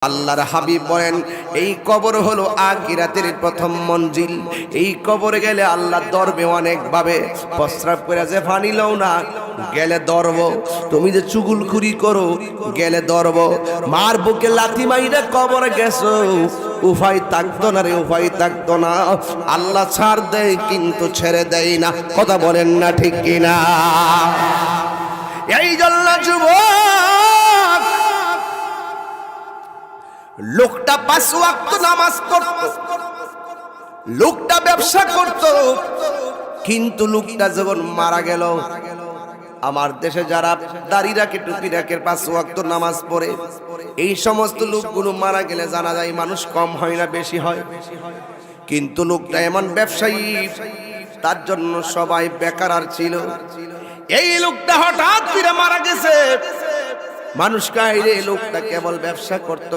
আল্লাহর হাবিব বলেন এই কবর হলো আখিরাতের প্রথম মঞ্জিল। এই কবরে গেলে আল্লাহ দরবে অনেক ভাবে। প্রস্রাব করে যে পানি লও না গেলে দরব, তুমি যে চুগুলখুরি করো গেলে দরব, মার বুকে লাথি মাইরা কবরে গেছো উপায় থাকতো না রে, উপায় থাকতো না। আল্লাহ ছাড় দেয় কিন্তু ছেড়ে দেয় না। কথা বলেন না ঠিক কিনা? এই জন্য যুবক, লোকটা 5 ওয়াক্ত নামাজ পড়তো, লোকটা ব্যবসা করত, কিন্তু লোকটা যখন মারা গেল, আমার দেশে যারা দাড়ি রাখে টুপি রাখে 5 ওয়াক্ত নামাজ পড়ে, এই সমস্ত লোকগুলো মারা গেলে জানা যায় মানুষ কম হয় না বেশি হয়। কিন্তু লোকটা এমন ব্যবসায়ী, তার জন্য সবাই বেকার আর ছিল। এই লোকটা হঠাৎ করে মারা গেছে, মানুষ কাইরে লোকটা কেবল ব্যবসা করতো।